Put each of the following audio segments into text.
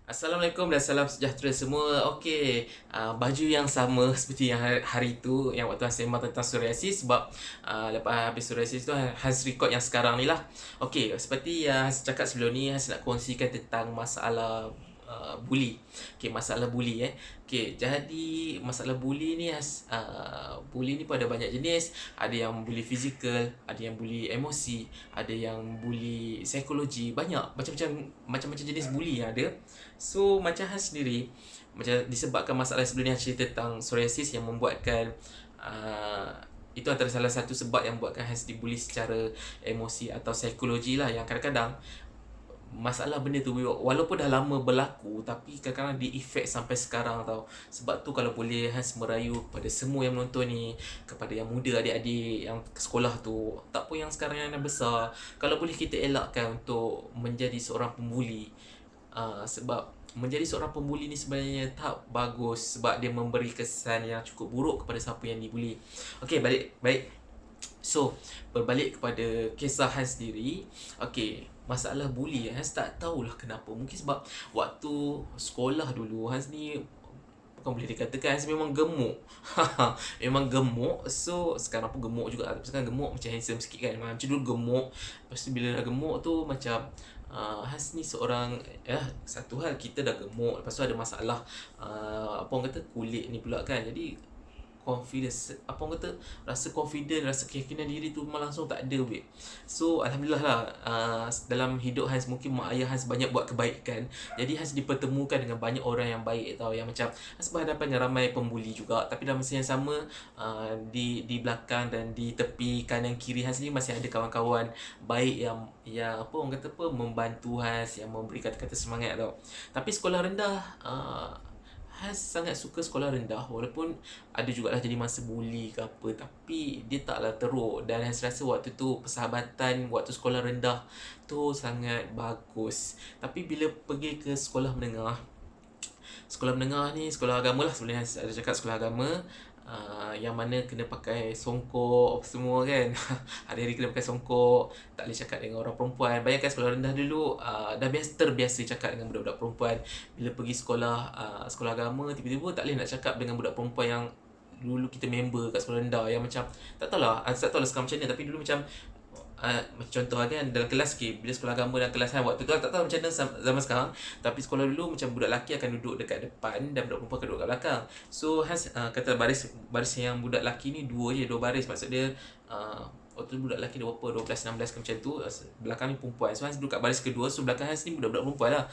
Assalamualaikum dan salam sejahtera semua. Okey, baju yang sama seperti yang hari tu yang waktu Hans sembang tentang psoriasis sebab lepas habis psoriasis tu Hans record yang sekarang ni lah. Okey, seperti yang Hans cakap sebelum ni, Hans nak kongsikan tentang masalah bully. Okey, masalah bully Okey, jadi masalah bully ni bully ni pun ada banyak jenis. Ada yang bully fizikal, ada yang bully emosi, ada yang bully psikologi, banyak macam-macam jenis bully yang ada. So macam Hans sendiri, macam disebabkan masalah sebelum ni Hans cerita tentang psoriasis yang membuatkan itu antara salah satu sebab yang membuatkan Hans dibuli secara emosi atau psikologi lah, yang kadang-kadang masalah benda tu walaupun dah lama berlaku tapi kadang-kadang di efek sampai sekarang tau. Sebab tu kalau boleh Hans merayu kepada semua yang menonton ni, kepada yang muda, adik-adik yang ke sekolah tu, tak pun yang sekarang yang dah besar, kalau boleh kita elakkan untuk menjadi seorang pembuli. Sebab menjadi seorang pembuli ni sebenarnya tak bagus, sebab dia memberi kesan yang cukup buruk kepada siapa yang dibuli. Okey, baik. So, berbalik kepada kisah Hans sendiri. Okey, masalah bully Hans tak tahulah kenapa. Mungkin sebab waktu sekolah dulu Hans ni bukan boleh dikatakan Hans memang gemuk. Memang gemuk. So, sekarang pun gemuk juga. Tapi sekarang gemuk macam handsome sikit kan. Macam dulu gemuk. Lepas tu bila dah gemuk tu macam Hans ni seorang satu hal kita dah gemuk, lepas tu ada masalah apa orang kata kulit ni pula kan. Jadi confidence, apa orang kata, rasa confident, rasa keyakinan diri tu memang langsung tak ada weh. So alhamdulillah lah, dalam hidup Hans mungkin mak ayah Hans banyak buat kebaikan. Jadi Hans dipertemukan dengan banyak orang yang baik tau, yang macam Hans berhadapan dengan ramai pembuli juga, tapi dalam masa yang sama di belakang dan di tepi kanan kiri Hans ni masih ada kawan-kawan baik yang apa orang kata apa, membantu Hans, yang memberi kata-kata semangat tau. Tapi sekolah rendah, Hans sangat suka sekolah rendah, walaupun ada jugalah jadi masa bully ke apa, tapi dia taklah teruk. Dan Hans rasa waktu tu persahabatan waktu sekolah rendah tu sangat bagus. Tapi bila pergi ke sekolah menengah ni, sekolah agama lah, sebenarnya Hans ada cakap sekolah agama, yang mana kena pakai songkok semua kan. Hari-hari kena pakai songkok, tak boleh cakap dengan orang perempuan. Bayangkan sekolah rendah dulu, dah terbiasa cakap dengan budak-budak perempuan. Bila pergi sekolah agama, tiba-tiba tak boleh nak cakap dengan budak perempuan yang dulu kita member kat sekolah rendah, yang macam tak tahulah, tak tahulah sekarang macam ni, tapi dulu macam contoh kan, dalam kelas bila sekolah agama dalam kelas waktu tu tak tahu macam mana zaman sekarang, tapi sekolah dulu macam budak lelaki akan duduk dekat depan dan budak perempuan akan duduk kat belakang. So Hans kata baris yang budak lelaki ni dua baris, maksud dia waktu tu budak lelaki dia berapa, 12 16 ke macam tu, belakang ni perempuan. So Hans duduk kat baris kedua, so belakang Hans ni budak-budak perempuan lah.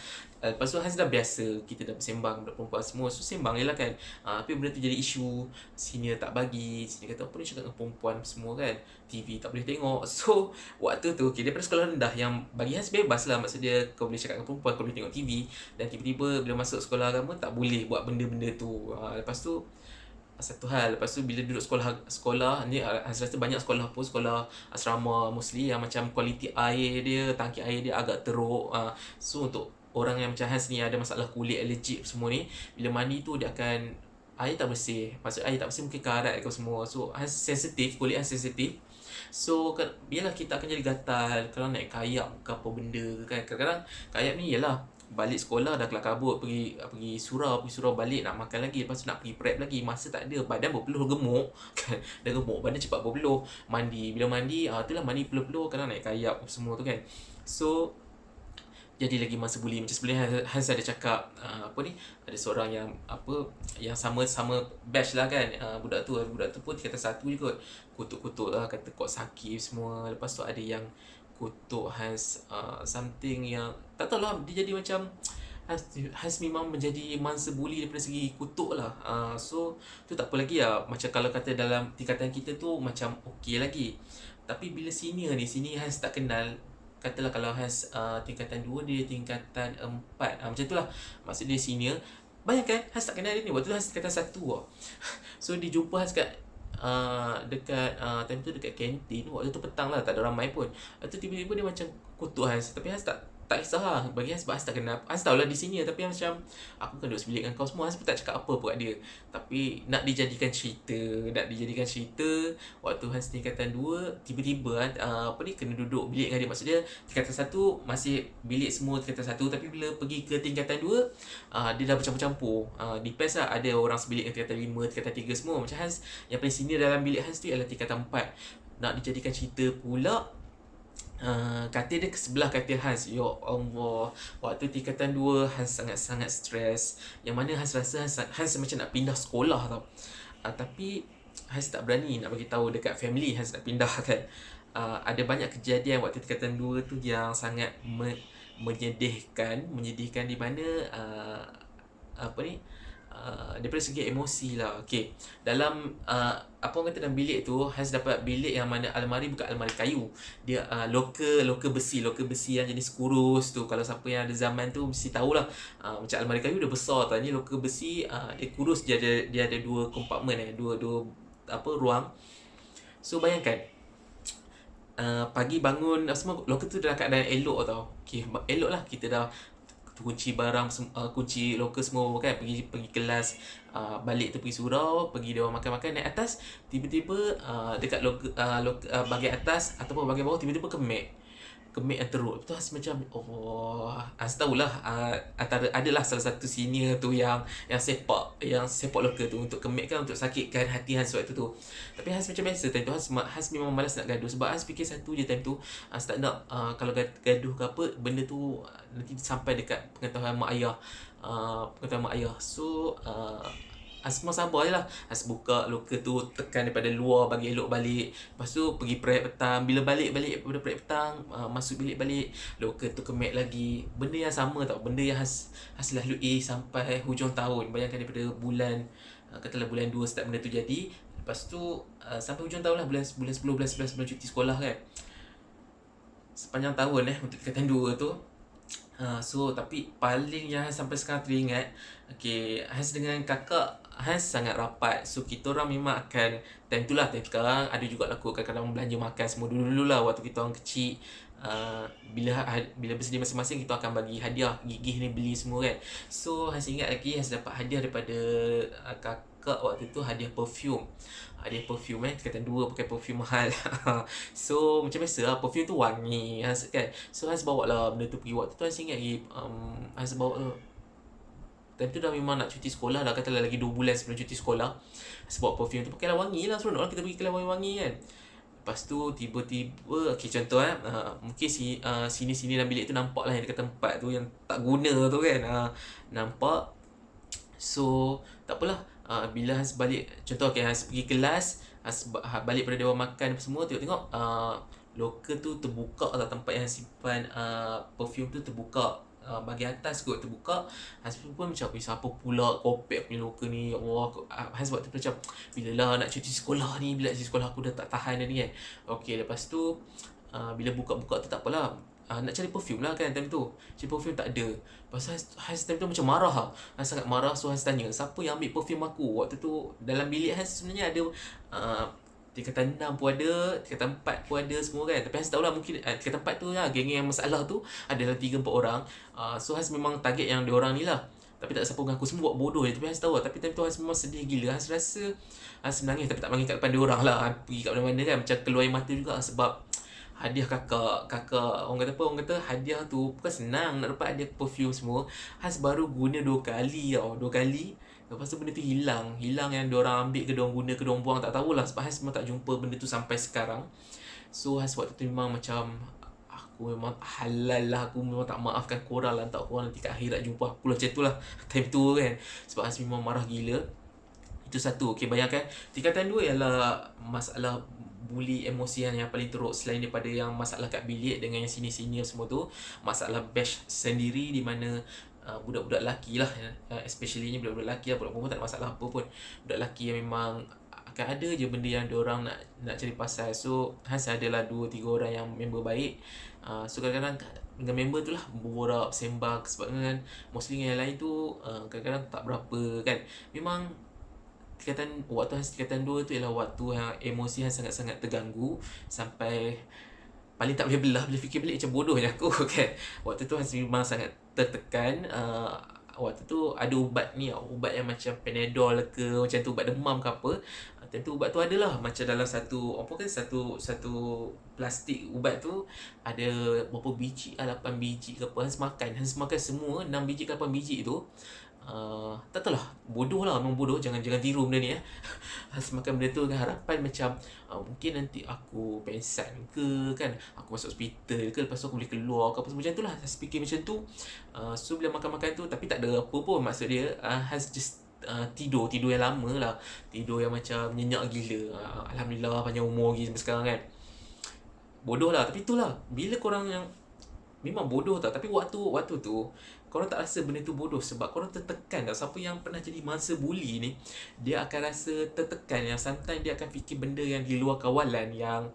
Lepas tu Hans dah biasa, kita dah bersembang budak perempuan semua, so sembang je lah kan. Tapi benda tu jadi isu, senior tak bagi, senior kata apa ni cakap dengan perempuan semua kan, TV tak boleh tengok. So waktu tu daripada sekolah rendah yang bagi Hans bebas lah, maksud dia kau boleh cakap dengan perempuan, kau boleh tengok TV, dan tiba-tiba bila masuk sekolah agama tak boleh buat benda-benda tu. Lepas tu satu hal, lepas tu bila duduk sekolah ni, Hans rasa banyak sekolah pun, sekolah asrama Muslim yang macam kualiti air dia, tangki air dia agak teruk. So untuk orang yang macam Hans ni ada masalah kulit, allergic semua ni, bila mandi tu dia akan air tak bersih. Maksud air tak bersih mungkin karat ke semua. So Hans sensitif, kulit Hans sensitif. So biarlah kita akan jadi gatal kalau naik kayak ke apa benda kan. Kadang-kadang kayak ni ialah balik sekolah dah kelar kabut, pergi surau balik, nak makan lagi, lepas tu nak pergi prep lagi, masa tak ada, badan berpeluh gemuk kan. Dah gemuk badan cepat berpeluh, bila mandi itulah mandi peluh-peluh, kadang naik kayak semua tu kan. So jadi lagi masa bully. Macam sebelum Hans ada cakap apa ni, ada seorang yang sama batch lah kan. Budak tu pun tingkatan satu je kot, kutuk-kutuk lah, kata kau sakit semua. Lepas tu ada yang kutuk Hans something yang tak tahu lah, dia jadi macam Hans memang menjadi mangsa bully daripada segi kutuk lah. So tu tak apa lagi lah. Macam kalau kata dalam tingkatan kita tu macam okey lagi, tapi bila senior Hans tak kenal, katalah kalau Hans tingkatan 2, dia tingkatan 4, macam tu lah, maksud dia senior. Bayangkan Hans tak kenal dia ni, waktu tu Hans tingkatan 1 lah. So dia jumpa Hans dekat time tu dekat kantin, waktu tu petang lah, tak ada ramai pun. Lepas tu tiba-tiba dia macam kutuk Hans, tapi Hans tak tak kisah lah bagi Hans, sebab Hans tak kenal. Hans tahulah di sini, tapi Hans macam aku kan duduk sebilik dengan kau semua. Hans pun tak cakap apa pun kat dia. Tapi nak dijadikan cerita, waktu Hans tingkatan 2 tiba-tiba apa ni, kena duduk bilik dengan dia. Maksudnya tingkatan 1 masih bilik semua tingkatan 1, tapi bila pergi ke tingkatan 2 dia dah bercampur-campur. Depends lah, ada orang sebilik dengan tingkatan 5, tingkatan 3 semua. Macam Hans, yang paling senior dalam bilik Hans tu ialah tingkatan 4. Nak dijadikan cerita pula, katil dia ke sebelah katil Hans. Ya Allah, waktu tingkatan 2 Hans sangat-sangat stres. Yang mana Hans rasa Hans macam nak pindah sekolah tau. Tapi Hans tak berani nak bagi tahu dekat family Hans nak pindah kan. Ada banyak kejadian waktu tingkatan 2 tu yang sangat menyedihkan di mana apa ni, daripada segi emosi lah. Okay, dalam apa orang kata, dalam bilik tu Hans dapat bilik yang mana almari bukan almari kayu. Dia loker besi yang jenis kurus tu. Kalau siapa yang ada zaman tu mesti tahulah. Macam almari kayu dia besar tau. Ni loker besi, dia kurus, dia ada 2 kompartmen, dua ruang. So bayangkan, pagi bangun semua, loker tu dalam keadaan elok tau. Okay, elok lah, kita dah kunci barang, kunci loker semua kan, pergi kelas, balik tu pergi surau, pergi dia orang makan-makan, naik atas, tiba-tiba dekat loker bahagian atas ataupun bahagian bawah tiba-tiba kemek yang teruk. Lepas tu Has macam, oh, Has tahulah antara adalah salah satu senior tu yang sepak loker tu untuk kemek kan, untuk sakitkan hati Has waktu tu. Tapi Has macam biasa time tu, Has memang malas nak gaduh, sebab Has fikir satu je time tu, Has tak nak kalau gaduh ke apa, benda tu nanti sampai dekat pengetahuan mak ayah. So Has memang sabar je lah. Has buka loker tu, tekan daripada luar bagi elok balik. Lepas tu pergi prayer petang. Bila balik daripada prayer petang, masuk bilik balik, loker tu kemek lagi. Benda yang sama tau. Benda yang Has lalui sampai hujung tahun. Bayangkan daripada bulan, katalah bulan 2 start benda tu jadi. Lepas tu sampai hujung tahun lah, bulan 10, bulan 11, bulan cuti sekolah kan. Sepanjang tahun untuk tingkatan 2 tu. So tapi paling yang sampai sekarang teringat, okay, Hans dengan kakak Hans sangat rapat. So kita orang memang akan time sekarang ada juga laku kadang-kadang belanja makan semua. Dulu lah waktu kita orang kecil, bila bersedia masing-masing, kita akan bagi hadiah, gigih ni beli semua kan. So Hans ingat lagi, Hans dapat hadiah daripada kakak waktu tu, hadiah perfume tingkatan 2 pakai perfume mahal. So macam biasa lah, perfume tu wangi kan. So Hans bawa lah benda tu pergi. Waktu tu Hans ingat lagi, Hans bawa time tu dah memang nak cuti sekolah dah, katalah lagi 2 bulan sebelum cuti sekolah. Hans bawa perfume tu, pakailah wangi lah, seronok lah kita pergi kedai wangi kan. Lepas tu tiba-tiba, okay, contoh mungkin sini dalam bilik tu nampak lah yang dekat tempat tu yang tak guna tu kan, nampak. So tak apalah, bila Hans balik, contoh okay, Hans pergi kelas, Hans balik pada dewan makan semua, tengok loker tu terbuka lah, tempat yang simpan perfume tu terbuka, bahagian atas kot terbuka. Hans pun macam, siapa pula kopek punya loker ni, ya Allah. Hans waktu tu macam, bila lah nak cuti sekolah ni, aku dah tak tahan dah ni kan. Okay, lepas tu bila buka-buka tu tak apalah, nak cari perfume lah kan time tu. Cari perfume tak ada. Pasal Hans time tu macam marah lah. Hans sangat marah. So Hans tanya, siapa yang ambil perfume aku? Waktu tu dalam bilik Hans sebenarnya ada tingkatan 6 pun ada, tingkatan 4 pun ada semua kan. Tapi Hans tahulah mungkin tingkatan 4 tu lah, geng yang masalah tu adalah 3-4 orang. So Hans memang target yang diorang ni lah. Tapi tak siapa mengaku, semua buat bodoh je. Tapi Hans tahu lah. Tapi time tu Hans memang sedih gila. Hans rasa Hans menangis, tapi tak menangis kat depan diorang lah. Pergi kat mana-mana kan, macam keluar air mata juga. Sebab hadiah kakak orang kata hadiah tu bukan senang nak dapat hadiah perfume semua. Hans baru guna 2 kali tau, 2 kali. Lepas tu benda tu hilang yang diorang ambil ke diorang guna ke diorang buang, tak tahulah. Sebab Hans memang tak jumpa benda tu sampai sekarang. So Hans waktu tu memang macam, aku memang halal lah, aku memang tak maafkan korang lah, tak korang nanti kat akhirat jumpa aku lah, macam tu lah time tu kan. Sebab Hans memang marah gila. Itu satu. Okay, bayangkan tingkatan 2 ialah masalah bully emosian yang paling teruk. Selain daripada yang masalah kat bilik dengan yang senior-senior semua tu, masalah batch sendiri di mana budak-budak lelaki lah, especially budak-budak lelaki lah, budak perempuan tak ada masalah apa pun. Budak lelaki yang memang akan ada je benda yang diorang nak cari pasal. So Hans adalah 2-3 orang yang member baik. So kadang-kadang dengan member tu lah berborak, sembang. Sebab kan mostly dengan yang lain tu kadang-kadang tak berapa kan. Memang waktu Hans tingkatan 2 tu ialah waktu yang emosi Hans sangat-sangat terganggu. Sampai paling tak boleh belah. Bila fikir balik macam bodohnya aku kan. Waktu tu Hans memang sangat tertekan. Waktu tu ada ubat ni, ubat yang macam Panadol ke, macam tu ubat demam ke apa. Time tu ubat tu adalah macam dalam satu apa kan, satu plastik ubat tu ada berapa biji, 8 biji ke apa. Hans makan semua 6 biji ke 8 biji tu. Tak tahulah, bodoh lah, memang bodoh. Jangan tiru benda ni. Hans makan benda tu dengan harapan macam mungkin nanti aku pengsan ke kan, aku masuk hospital ke, lepas tu aku boleh keluar ke apa macam tu lah. Hans fikir macam tu. So bila makan-makan tu, tapi tak ada apa pun. Maksud dia Hans just tidur yang lama lah. Tidur yang macam nyenyak gila. Alhamdulillah panjang umur lagi sampai sekarang kan. Bodoh lah, tapi itulah, bila korang yang memang bodoh tau, tapi waktu tu korang tak rasa benda tu bodoh sebab korang tertekan tau. Siapa yang pernah jadi mangsa buli ni, dia akan rasa tertekan, yang sometimes dia akan fikir benda yang di luar kawalan, yang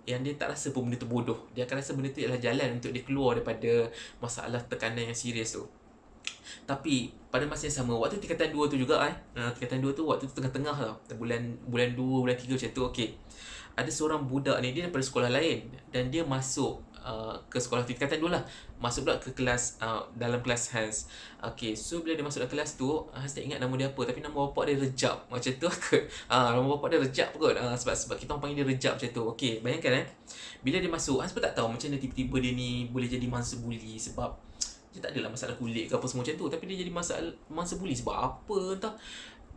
dia tak rasa pun benda tu bodoh. Dia akan rasa benda tu adalah jalan untuk dia keluar daripada masalah tekanan yang serius tu. Tapi pada masa yang sama, waktu tingkatan 2 tu juga tingkatan 2 tu waktu tu tengah-tengah tau, bulan 2, bulan 3 macam tu. Okay, ada seorang budak ni, dia daripada sekolah lain dan dia masuk ke sekolah tingkatan 2 lah. Masuk pula ke kelas, dalam kelas Hans. Okay, so bila dia masuk dalam kelas tu, Hans tak ingat nama dia apa, tapi nama bapak dia Rejab macam tu kot. Nama bapak dia Rejab kot. Sebab kita orang panggil dia Rejab macam tu. Okay, bayangkan bila dia masuk, Hans pun tak tahu macam mana tiba-tiba dia ni boleh jadi mangsa buli. Sebab dia tak adalah masalah kulit ke apa semua macam tu, tapi dia jadi mangsa buli sebab apa entah.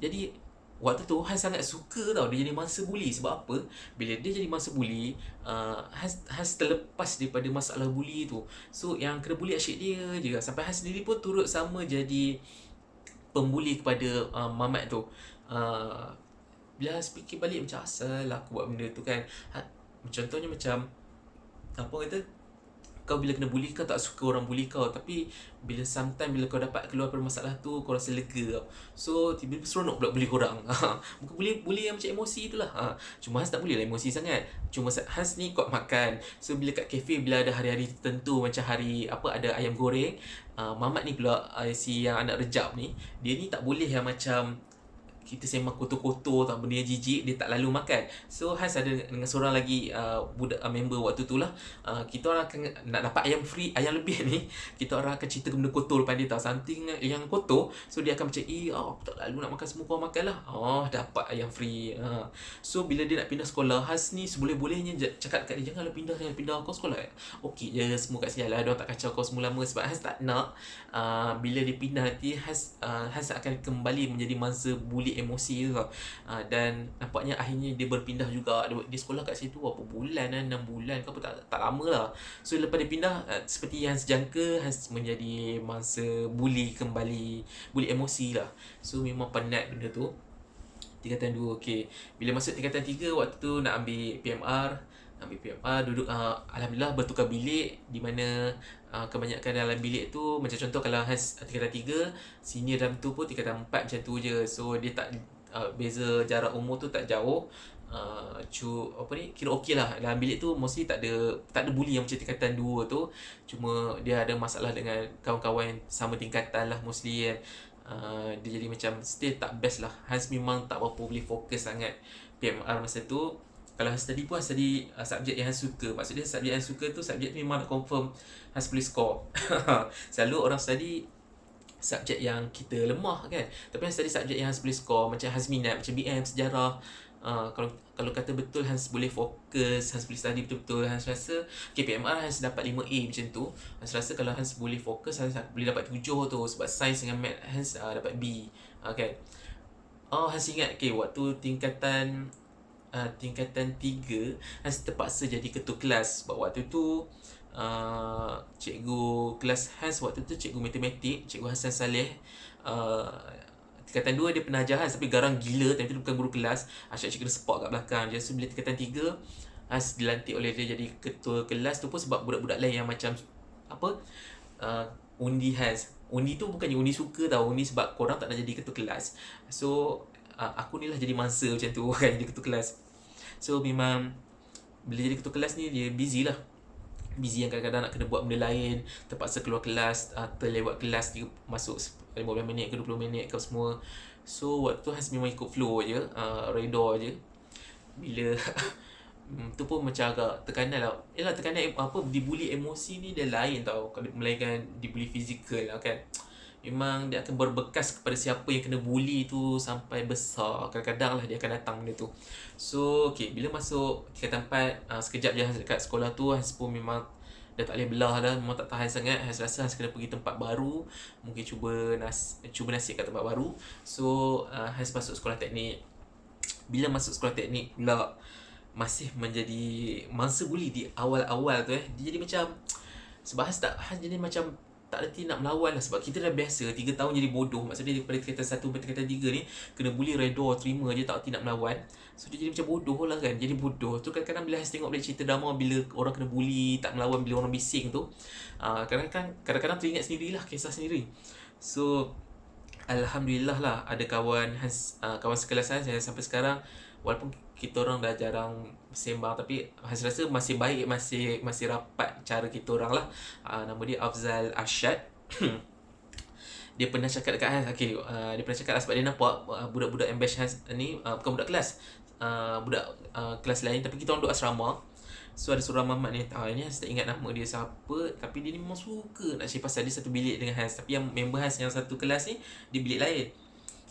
Jadi waktu tu Hans sangat suka tau dia jadi mangsa buli. Sebab apa? Bila dia jadi mangsa buli, Hans terlepas daripada masalah buli tu. So yang kena buli asyik dia je. Sampai Hans sendiri pun turut sama jadi pembuli kepada Mamat tu. Bila Hans fikir balik macam asal aku buat benda tu kan. Contohnya macam apa kata, kau bila kena bully, kau tak suka orang bully kau, tapi bila sometimes bila kau dapat keluar dari masalah tu, kau rasa lega tau. So tiba-tiba seronok pula bully korang. Bukan bully yang macam emosi tu lah. Cuma Hans tak boleh lah emosi sangat. Cuma Hans ni kuat makan. So bila kat kafe, bila ada hari-hari tertentu, macam hari apa ada ayam goreng, Mamat ni pula, si yang anak Rejab ni, dia ni tak boleh yang macam kita sembang kotor-kotor tak, benda yang jijik, dia tak lalu makan. So Hans ada dengan seorang lagi budak member waktu tu lah. Kita orang akan nak dapat ayam free, ayam lebih ni, kita orang akan cerita benda kotor depan dia tau, something yang kotor. So dia akan macam aku tak lalu nak makan, semua kau makan lah. Dapat ayam free. So bila dia nak pindah sekolah, Hans ni seboleh-bolehnya cakap kat dia, janganlah pindah kau sekolah okey je, semua kat sini lah, dia tak kacau kau semua lama. Sebab Hans tak nak bila dia pindah nanti Hans akan kembali menjadi mangsa buli emosi tu tau. Dan nampaknya akhirnya dia berpindah juga. Dia sekolah kat situ berapa bulan 6 bulan ke apa, tak lama lah. So lepas dia pindah, seperti yang sejangka, Hans menjadi mangsa buli kembali, buli emosi lah. So memang penat benda tu. Tingkatan 2, okay. Bila masuk tingkatan 3, waktu tu nak ambil PMR, duduk, Alhamdulillah bertukar bilik, di mana kebanyakan dalam bilik tu, macam contoh kalau Hans tingkatan 3, senior dalam tu pun tingkatan 4 macam tu je. So dia tak beza jarak umur tu tak jauh. Kira okey lah. Dalam bilik tu mostly tak ada bully yang macam tingkatan 2 tu. Cuma dia ada masalah dengan kawan-kawan sama tingkatan lah mostly kan. Dia jadi macam still tak best lah. Hans memang tak berapa boleh fokus sangat PMR masa tu. Kalau Hans study pun, Hans study subjek yang Hans suka. Maksudnya subjek yang suka tu, subjek tu memang nak confirm Hans boleh score. Selalu orang study subjek yang kita lemah kan, tapi Hans study subjek yang Hans boleh score, macam Hans minat, macam BM, sejarah. Kalau kata betul Hans boleh fokus, Hans boleh study betul-betul, Hans rasa PMR Hans dapat 5A macam tu. Hans rasa kalau Hans boleh fokus, Hans boleh dapat 7 tu. Sebab sains dengan math Hans dapat B kan. Hans ingat waktu tingkatan 3 Hans terpaksa jadi ketua kelas. Sebab waktu tu cikgu kelas Hans waktu tu cikgu matematik, Cikgu Hassan Saleh. Tingkatan 2 dia pernah ajar Hans, tapi garang gila. Time tu dia bukan guru kelas, asyik cikgu support kat belakang je. So bila tingkatan 3 Hans dilantik oleh dia jadi ketua kelas tu pun sebab budak-budak lain yang macam undi Hans. Undi tu bukannya undi suka tau, undi sebab korang tak nak jadi ketua kelas. So aku ni lah jadi mangsa macam tu kan, jadi ketua kelas. So memang bila jadi ketua kelas ni dia busy lah. Busy yang kadang-kadang nak kena buat benda lain, terpaksa keluar kelas, terlewat kelas, masuk 15 minit ke 20 minit ke semua. So waktu tu Hans memang ikut flow je, redor je. Bila Tu pun macam agak tekanan lah. Yalah, tekanan apa, dibuli emosi ni dia lain tau, melainkan dibuli fizikal lah kan. Memang dia akan berbekas kepada siapa yang kena bully tu sampai besar. Kadang-kadang lah dia akan datang benda tu. So okay, bila masuk tingkatan 4, sekejap je Hans dekat sekolah tu, Hans pun memang dah tak boleh belah dah, memang tak tahan sangat. Hans rasa Hans kena pergi tempat baru, mungkin cuba nasib kat tempat baru. So Hans masuk sekolah teknik. Bila masuk sekolah teknik pula, masih menjadi mangsa buli di awal-awal tu dia jadi macam, sebab Hans jadi macam tak reti nak melawan lah, sebab kita dah biasa 3 tahun jadi bodoh. Maksudnya daripada tingkatan 1 sampai tingkatan 3 ni kena bully redha, terima je, tak reti nak melawan. So dia jadi macam bodoh lah kan. Jadi bodoh tu kadang-kadang bila Hans tengok balik cerita drama, bila orang kena bully, tak melawan, bila orang bising tu, kadang-kadang teringat sendirilah kisah sendiri. So Alhamdulillah lah ada kawan Hans, kawan sekelas Hans yang sampai sekarang, walaupun kita orang dah jarang sembang, tapi Hans rasa masih baik, masih rapat cara kita orang lah. Nama dia Afzal Arshad. Dia pernah cakap dekat Hans, dia pernah cakap lah, sebab dia nampak budak-budak ambash Hans ni, bukan budak kelas, budak kelas lain, tapi kita orang duduk asrama. So ada seorang mamat ni, ini Hans tak ingat nama dia siapa, tapi dia ni memang suka nak share pasal dia satu bilik dengan Hans. Tapi yang member Hans yang satu kelas ni, dia bilik lain.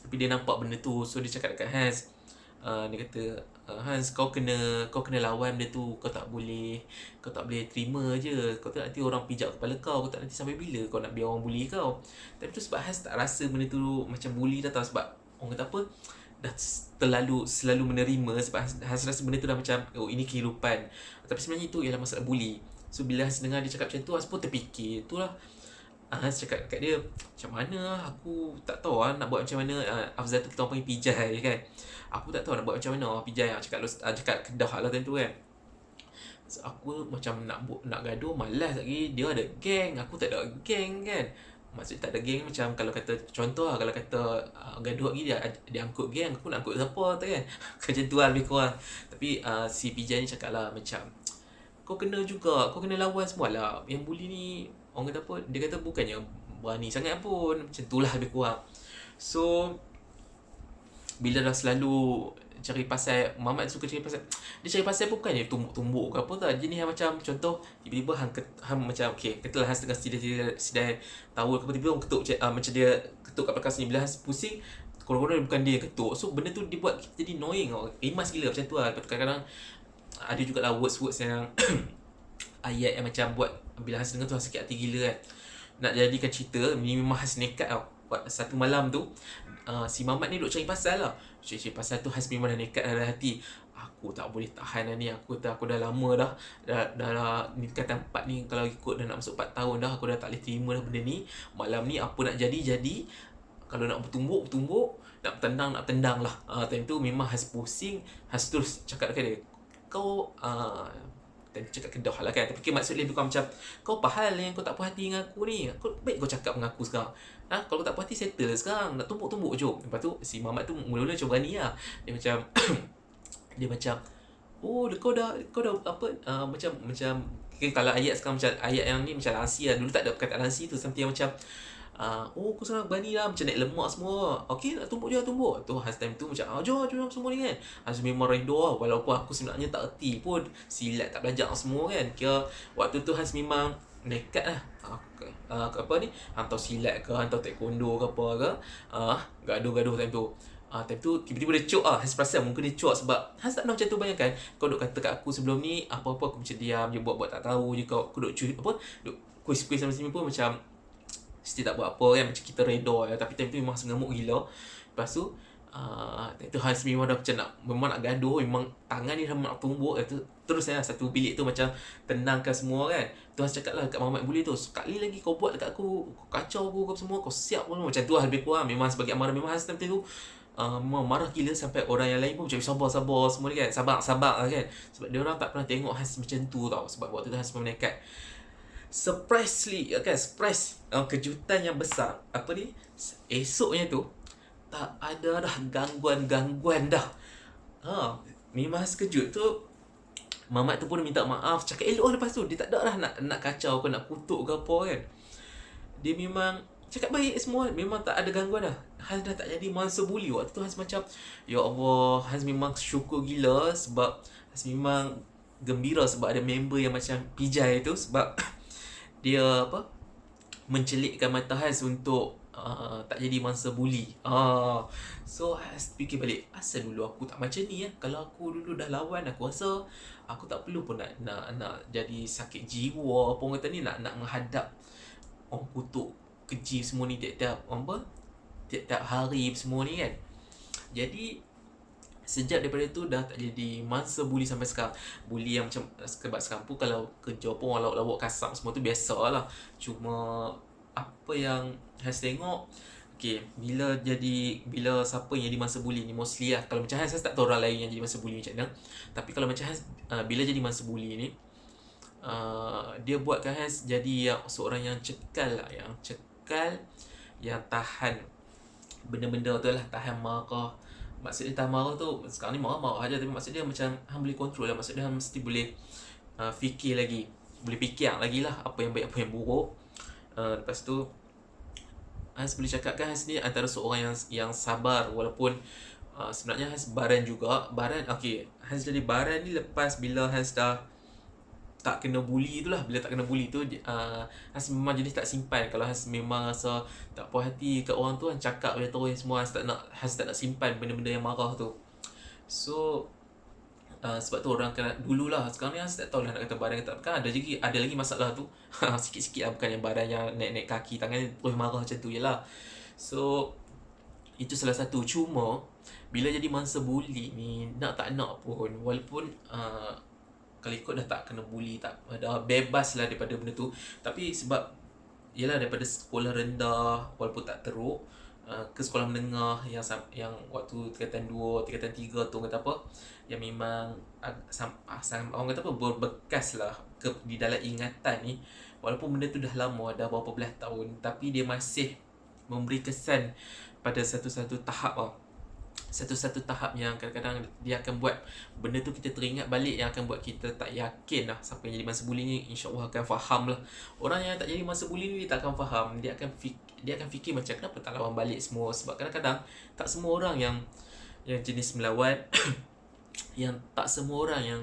Tapi dia nampak benda tu, so dia cakap dekat Hans, dia kata, Hans, kau kena lawan benda tu, kau tak boleh terima je. Kau tak nanti orang pijak kepala kau tak nanti sampai bila kau nak biar orang bully kau. Tapi tu sebab Hans tak rasa benda tu macam bully dah tau, sebab orang kata apa, dah selalu menerima, sebab Hans rasa benda tu dah macam, oh ini kehidupan. Tapi sebenarnya itu ialah masalah bully. So bila Hans dengar dia cakap macam tu, Hans pun terfikir, itulah. Hans cakap kat dia, macam mana aku tak tahu nak buat macam mana. Afzal tu kita orang panggil pijai kan. Aku tak tahu nak buat macam mana. Pijai cakap Kedah lah tentu kan. So, aku macam nak gaduh malas lagi. Dia ada geng, aku tak ada geng kan. Maksudnya tak ada geng, macam kalau kata contoh lah, kalau kata gaduh lagi dia angkut geng, aku nak angkut siapa tu kan. Macam tu lah lebih kurang. Tapi si pijai ni cakap lah macam, kau kena lawan semua lah. Yang bully ni, orang kata apa, dia kata bukannya berani sangat pun. Macam tu lah lebih kurang. So bila dah selalu cari pasal, Mamat suka cari pasal, dia cari pasal pun bukannya tumbuk-tumbuk ke apa tak. Jenis yang macam contoh, tiba-tiba hang macam katalah Hans tengah sidai tahu ke, tiba-tiba orang ketuk macam dia ketuk kat belakang sini. Bila Hans pusing, korang-korang bukan dia yang ketuk. So benda tu dia buat kita jadi annoying tau. Rimas gila macam tu lah. Kadang-kadang ada juga lah words yang ayat yang macam buat bila Hans dengar tu Hans sakit hati gila kan. Nak jadikan cerita, ni memang Hans nekat tau. Buat satu malam tu, si Mamat ni duk cari pasal lah. Cari pasal tu, Hans memang dah nekat dalam hati. Aku tak boleh tahan dah ni. Aku dah lama dah ni kata 4 ni, kalau ikut dah nak masuk 4 tahun dah, aku dah tak boleh terima dah benda ni. Malam ni apa nak jadi. Kalau nak bertumbuk, nak tendang lah. Time tu memang Hans pusing. Hans terus cakap dekat dia, kau dan cakap Kedah lah kan. Tapi maksud dia bukan macam, kau apa hal yang kau tak puas hati dengan aku ni? Baik kau cakap dengan aku sekarang. Kalau kau tak puas hati, settle sekarang. Nak tumbuk-tumbuk je. Lepas tu si Mamat tu mula-mula macam berani lah. Dia macam dia macam, oh kau dah apa, macam kalau ayat sekarang macam ayat yang ni macam lansi lah. Dulu tak ada perkataan lansi tu. Something yang macam, oh kau sekarang berani lah, macam naik lemak semua. Okay, nak tumbuk je, tumbuk. Tu Hans time tu macam, jom semua ni kan. Hans memang redha lah. Walaupun aku sebenarnya tak erti pun, silat tak belajar semua kan. Kira waktu tu Hans memang nekat lah. Apa ni, hantar silat ke, hantar taekwondo ke apa ke, gaduh time tu. Time tu tiba-tiba dia cok lah. Hans perasan muka dia cok, sebab Hans tak tahu macam tu. Bayangkan kau duk kata kat aku sebelum ni, apa-apa aku macam diam je, buat tak tahu je. Kau duk duk kuis-kuis sama sini pun macam mesti tak buat apa kan, macam kita redha ya. Tapi time tu memang sengamuk gila. Lepas tu time tu Hans memang dah macam nak gaduh. Memang tangan ni dah nak tumbuk. Terus satu bilik tu macam tenangkan semua kan. Tu Hans cakap lah kat Mamat bully tu, sekali lagi kau buat dekat aku, kau kacau aku semua, kau siap pun. Macam tu lah lebih kurang. Memang sebagai amarah. Memang Hans time tu marah gila, sampai orang yang lain pun macam sabar semua ni kan. Sabar lah kan. Sebab dia orang tak pernah tengok Hans macam tu tau. Sebab waktu tu Hans memang nekat. Surprise, kejutan yang besar. Apa ni, esoknya tu tak ada dah gangguan dah. Memang sekejut tu. Mamat tu pun minta maaf, cakap elok lepas tu. Dia tak ada dah nak kacau ke, nak kutuk ke apa kan. Dia memang cakap baik semua. Memang tak ada gangguan dah. Hans dah tak jadi mangsa buli. Waktu tu Hans macam, ya Allah, Hans memang syukur gila sebab Hans memang gembira sebab ada member yang macam Pijay tu, sebab dia apa, mencelikkan mata Hans untuk tak jadi mangsa buli. So Hans fikir balik, asal dulu aku tak macam ni ya. Kalau aku dulu dah lawan, aku rasa aku tak perlu pun nak jadi sakit jiwa apa orang kata ni, nak menghadap orang kutuk keji semua ni tiap-tiap hari semua ni kan. Jadi sejak daripada tu dah tak jadi mangsa buli sampai sekarang. Buli yang macam sebab sekarang pun kalau kerja pun orang lawak-lawak kasar semua tu biasa lah. Cuma apa yang Hans tengok, okay, bila siapa yang jadi mangsa buli ni, mostly lah, kalau macam Hans tak tahu orang lain yang jadi mangsa buli macam mana. Tapi kalau macam Hans, bila jadi mangsa buli ni, dia buatkan Hans jadi seorang yang cekal lah, yang tahan benda-benda tu lah, tahan marah. Maksud dia tahan marah tu, sekarang ni marah-marah aja, tapi maksud dia macam hang boleh control lah. Maksud dia hang mesti boleh fikir lagi lah apa yang baik, apa yang buruk. Lepas tu Hans boleh cakapkan Hans ni antara seorang yang sabar, walaupun sebenarnya Hans baran juga. Okay, Hans jadi baran ni lepas bila Hans dah tak kena bully tu lah. Bila tak kena bully tu, Hans memang jenis tak simpan. Kalau Hans memang rasa tak puas hati kat orang tu, Hans cakap dia terus semua. Hans tak nak simpan benda-benda yang marah tu. So sebab tu orang kena dululah. Sekarang ni Hans tak tahulah nak kata badan ke tak. Kan ada lagi masalah tu. Sikit-sikit lah, bukan yang badan yang naik kaki tangan terus marah macam tu je lah. So itu salah satu. Cuma bila jadi mangsa buli ni, nak tak nak pun, walaupun kalau ikut dah tak kena bully, dah bebas lah daripada benda tu. Tapi sebab yelah, daripada sekolah rendah walaupun tak teruk, ke sekolah menengah yang waktu tingkatan 2, tingkatan 3 tu kata apa, yang memang orang kata apa, berbekas lah di dalam ingatan ni. Walaupun benda tu dah lama, dah berapa belas tahun, tapi dia masih memberi kesan pada satu-satu tahap lah. Satu-satu tahap yang kadang-kadang dia akan buat benda tu kita teringat balik, yang akan buat kita tak yakin lah siapa yang jadi mangsa buli ni insyaAllah akan faham lah. Orang yang tak jadi mangsa buli ni tak akan faham. Dia akan fikir macam kenapa tak lawan balik semua. Sebab kadang-kadang tak semua orang yang jenis melawan yang tak semua orang yang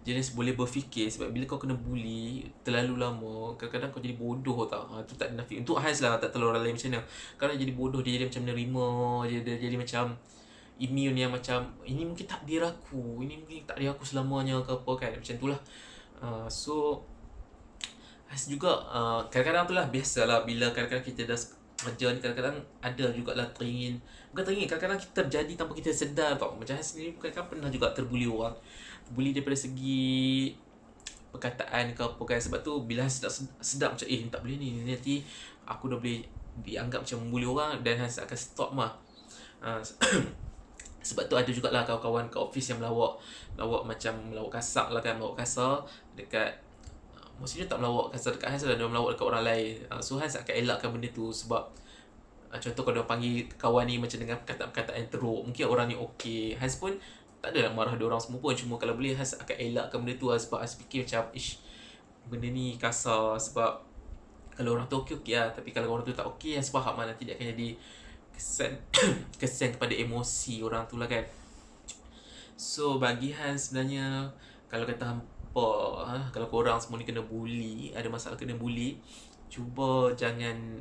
jenis boleh berfikir. Sebab bila kau kena bully terlalu lama, kadang-kadang kau jadi bodoh tau. Tu tak ada nafik. Untuk Hans lah, tak tahu orang lain macam mana. Kalau jadi bodoh, dia jadi macam menerima, dia jadi macam immune, yang macam ini mungkin takdir aku, ini mungkin takdir aku selamanya ke apa kan, macam tu lah. So Has juga kadang-kadang tu lah, biasalah bila kadang-kadang kita dah kerja ni, kadang-kadang ada jugalah kadang-kadang kita terjadi tanpa kita sedar tau. Macam Has sendiri kadang-kadang pernah juga terbuli orang, terbuli daripada segi perkataan ke apa kan. Sebab tu bila Has sedap macam tak boleh ni, nanti aku dah boleh dianggap macam membuli orang, dan Has akan stop mah. Sebab tu ada jugalah kawan-kawan kat office yang melawak macam melawak kasar lah kan, melawak kasar dekat maksudnya tak melawak kasar dekat Hans lah, dia melawak dekat orang lain. So Hans akan elakkan benda tu. Sebab contoh kalau dia panggil kawan ni macam dengan perkataan-perkataan yang teruk, mungkin orang ni okey, Hans pun tak adalah marah dia orang semua pun. Cuma kalau boleh Hans akan elakkan benda tu lah. Sebab Hans fikir macam benda ni kasar. Sebab kalau orang tu okey lah, tapi kalau orang tu tak okey, Hans faham lah nanti dia akan jadi kesan kepada emosi orang tu lah kan. So bagi Hans sebenarnya, kalau kata hampa, kalau korang semua ni kena bully, ada masalah kena bully, cuba jangan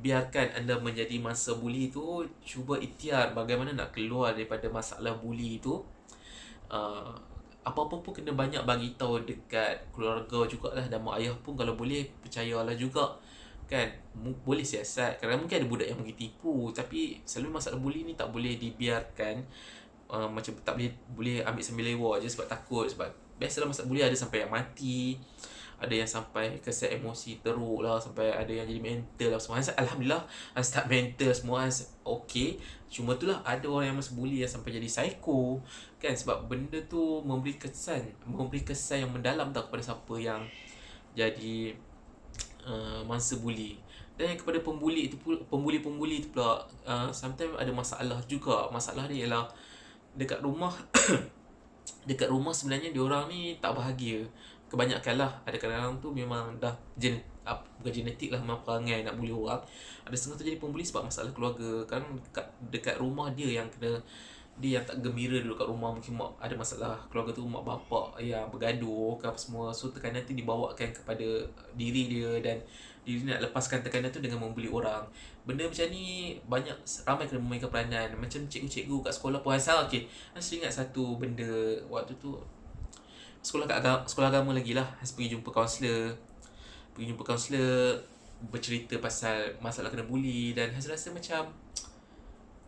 biarkan anda menjadi mangsa buli tu. Cuba ikhtiar bagaimana nak keluar daripada masalah buli tu. Apa-apa pun kena banyak bagi tahu dekat keluarga jugalah, dan mak ayah pun kalau boleh percayalah juga kan. Boleh siasat, kerana mungkin ada budak yang pergi tipu, tapi selalu masalah buli ni tak boleh dibiarkan. Macam tak boleh ambil sambil lewa je sebab takut. Sebab biasalah masalah buli ada sampai yang mati, ada yang sampai kesan emosi teruk lah, sampai ada yang jadi mental lah semua. Alhamdulillah Hans tak mental semua, Hans okay. Cuma tu lah, ada orang yang masih bully yang sampai jadi psycho kan. Sebab benda tu memberi kesan yang mendalam tau kepada siapa yang jadi mangsa buli. Dan yang kepada pembuli tu pula, sometimes ada masalah juga. Masalah dia ialah dekat rumah sebenarnya diorang ni tak bahagia. Kebanyakan lah, ada kadang-kadang tu memang dah bukan genetik lah, memang perangai nak bully orang. Ada setengah tu jadi pembuli sebab masalah keluarga. Kan dekat rumah dia yang kena, dia yang tak gembira dulu kat rumah, mungkin mak ada masalah keluarga tu, mak bapak yang bergaduh ke apa semua, so tekanan tu dibawakan kepada diri dia, dan diri nak lepaskan tekanan tu dengan membuli orang. Benda macam ni banyak, ramai kena memainkan peranan. Macam cikgu-cikgu kat sekolah pun asal, okay, saya ingat satu benda waktu tu sekolah agama lagi lah, saya pergi jumpa kaunselor bercerita pasal masalah kena bully, dan saya rasa macam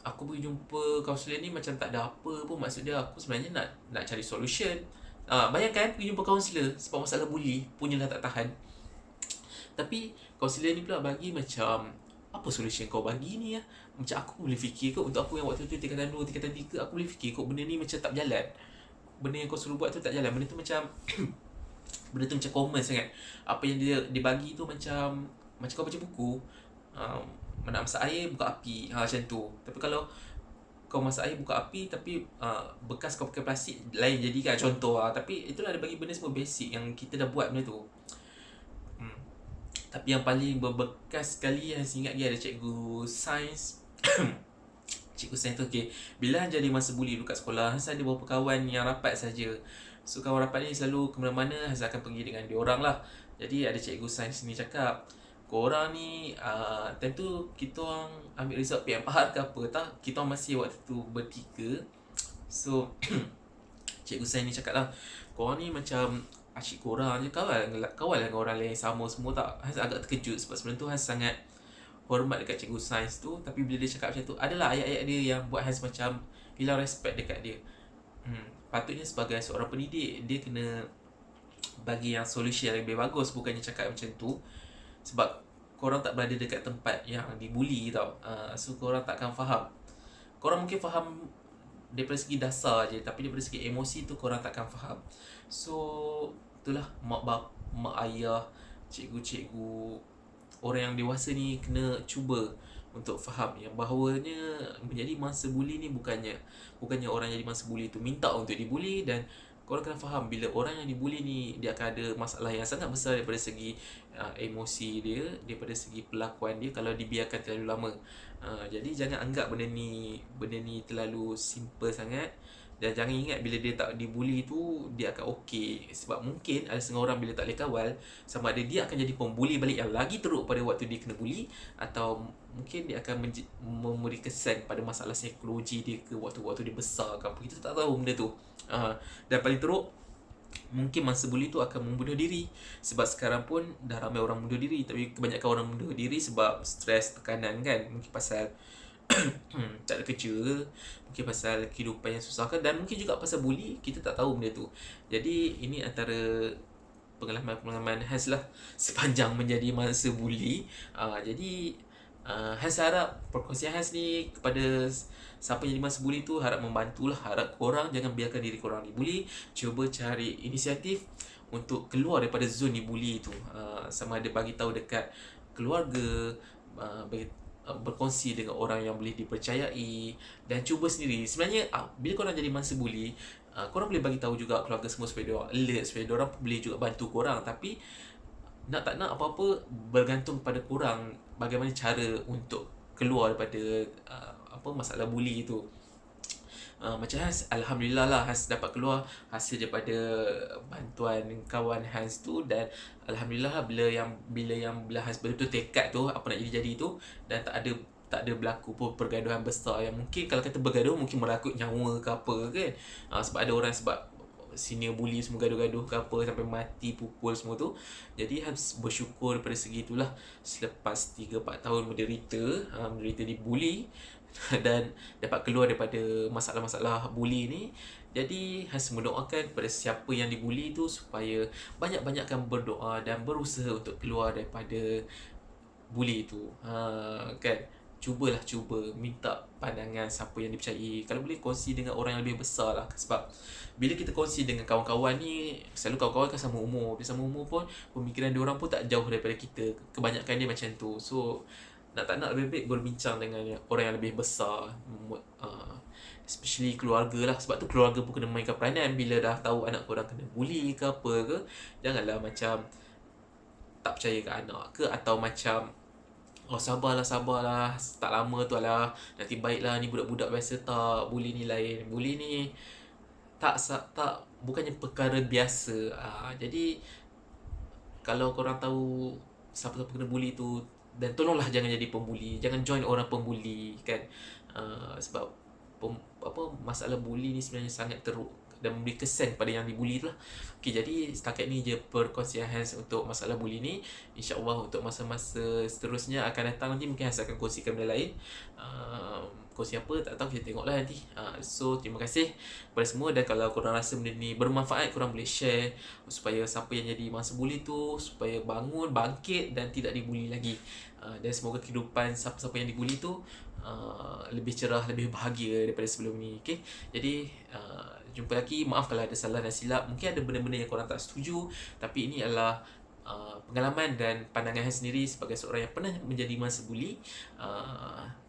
aku pergi jumpa kaunselor ni macam tak ada apa pun. Maksud dia aku sebenarnya nak cari solution. Bayangkan pergi jumpa kaunselor sebab masalah bully, punyalah tak tahan. Tapi kaunselor ni pula bagi macam, apa solution kau bagi ni ya? Macam aku boleh fikir kot, untuk aku yang waktu tu tingkatan 2, tingkatan 3, aku boleh fikir kot benda ni macam tak berjalan. Benda yang kau suruh buat tu tak jalan. Benda tu macam benda tu macam common sangat. Apa yang dia bagi tu macam kau baca buku, nak masak air buka api, macam tu. Tapi kalau kau masak air buka api tapi bekas kau pakai plastik lain jadi kan, contoh. Tapi itulah dia bagi benda semua basic yang kita dah buat benda tu. Tapi yang paling berbekas sekali yang saya ingat dia ada cikgu sains. Cikgu sains tu, okay, bila jadi masa bully dulu kat sekolah, saya ada beberapa kawan yang rapat saja. So kawan rapat ni selalu ke mana-mana Hazal akan pergi dengan dia orang lah. Jadi ada cikgu sains ni cakap, korang ni time tu kita orang ambil result PMR ke apa tak, kita orang masih waktu tu bertiga. So cikgu sains ni cakap lah, korang ni macam asyik korang je kawal dengan orang lain sama semua tak. Hazal agak terkejut sebab sebelum tu Hazal sangat hormat dekat cikgu sains tu, tapi bila dia cakap macam tu, adalah ayat-ayat dia yang buat Hazal macam hilang respect dekat dia. Patutnya sebagai seorang pendidik, dia kena bagi yang solution yang lebih bagus, bukannya cakap macam tu. Sebab korang tak berada dekat tempat yang dibuli tau. So korang takkan faham. Korang mungkin faham daripada segi dasar je, tapi daripada segi emosi tu korang takkan faham. So itulah mak ayah, cikgu-cikgu, orang yang dewasa ni kena cuba untuk faham yang bahawanya menjadi mangsa buli ni bukannya orang yang jadi mangsa buli tu minta untuk dibuli. Dan korang kena faham, bila orang yang dibuli ni dia akan ada masalah yang sangat besar daripada segi emosi dia, daripada segi perlakuan dia kalau dibiarkan terlalu lama. Jadi jangan anggap benda ni terlalu simple sangat. Dan jangan ingat bila dia tak dibuli tu dia akan okey. Sebab mungkin ada setengah orang bila tak boleh kawal, sama ada dia akan jadi pembuli balik yang lagi teruk pada waktu dia kena buli, atau mungkin dia akan memberi kesan pada masalah psikologi dia ke waktu dia besar ke apa. Kita tak tahu benda tu. Dan paling teruk, mungkin mangsa buli tu akan membunuh diri. Sebab sekarang pun dah ramai orang bunuh diri, tapi kebanyakan orang bunuh diri sebab stres, tekanan kan. Mungkin pasal tak ada kerja, mungkin pasal kehidupan yang susah kan, dan mungkin juga pasal bully, kita tak tahu benda tu. Jadi ini antara pengalaman Hans lah sepanjang menjadi mangsa bully. Jadi Hans harap perkongsian Hans ni kepada siapa yang jadi mangsa bully tu harap membantulah. Harap korang jangan biarkan diri korang dibuli. Cuba cari inisiatif untuk keluar daripada zon dibuli tu. Sama ada bagi tahu dekat keluarga, berkongsi dengan orang yang boleh dipercayai, dan cuba sendiri. Sebenarnya bila korang jadi mangsa bully, korang boleh bagi tahu juga keluarga semua supaya diorang alert, supaya diorang boleh juga bantu korang. Tapi nak tak nak apa-apa bergantung pada korang bagaimana cara untuk keluar daripada masalah bully itu. Macam Hans, Alhamdulillah lah Hans dapat keluar hasil daripada bantuan kawan Hans tu. Dan Alhamdulillah lah bila Hans betul-betul tekad tu apa nak jadi tu, dan tak ada berlaku pun pergaduhan besar yang mungkin kalau kata bergaduh mungkin merakut nyawa ke apa kan. Sebab ada orang sebab senior bully semua gaduh-gaduh ke apa sampai mati, pukul semua tu. Jadi Hans bersyukur daripada segi itulah, selepas 3-4 tahun menderita dibuli dan dapat keluar daripada masalah-masalah bully ni. Jadi Hans mendoakan kepada siapa yang dibuli tu supaya banyak-banyakkan berdoa dan berusaha untuk keluar daripada bully tu. Kan, cuba minta pandangan siapa yang dipercayai. Kalau boleh kongsi dengan orang yang lebih besar lah. Sebab bila kita kongsi dengan kawan-kawan ni, selalu kawan-kawan kan sama umur. Bila sama umur pun pemikiran diorang pun tak jauh daripada kita. Kebanyakan dia macam tu. So nak tak nak lebih baik berbincang dengan orang yang lebih besar, especially keluarga lah. Sebab tu keluarga pun kena mainkan peranan. Bila dah tahu anak korang kena bully ke apa ke, janganlah macam tak percaya ke anak ke, atau macam oh sabarlah tak lama tu lah nanti baiklah, ni budak-budak biasa. Tak, bully ni lain. Bully ni tak bukannya perkara biasa. Jadi kalau korang tahu siapa-siapa kena bully tu, dan tolonglah jangan jadi pembuli, jangan join orang pembuli kan. Sebab masalah bully ni sebenarnya sangat teruk dan memberi kesan pada yang dibuli tu lah. Okay, jadi setakat ni je perkongsian Hans untuk masalah bully ni. InsyaAllah untuk masa-masa seterusnya akan datang nanti mungkin Hans akan kongsikan benda lain. Kongsi apa tak tahu, kita tengoklah nanti. So terima kasih kepada semua, dan kalau korang rasa benda ni bermanfaat, korang boleh share supaya siapa yang jadi mangsa buli tu supaya bangun, bangkit dan tidak dibuli lagi. Dan semoga kehidupan siapa-siapa yang dibuli tu lebih cerah, lebih bahagia daripada sebelum ni. Okay? Jadi jumpa lagi. Maaf kalau ada salah dan silap, mungkin ada benda-benda yang korang tak setuju, tapi ini adalah pengalaman dan pandangan Hans sendiri sebagai seorang yang pernah menjadi mangsa buli.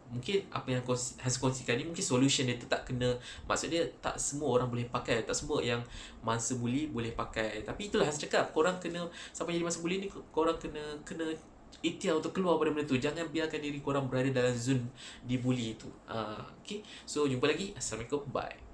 Mungkin apa yang Hans kongsikan ni mungkin solution dia tu tak kena, maksudnya tak semua orang boleh pakai, tak semua yang mangsa buli boleh pakai. Tapi itulah Hans cakap, korang kena, siapa jadi mangsa buli ni, korang kena ikhtiar untuk keluar pada benda tu. Jangan biarkan diri korang berada dalam zone dibuli tu. Okay, so jumpa lagi. Assalamualaikum, bye.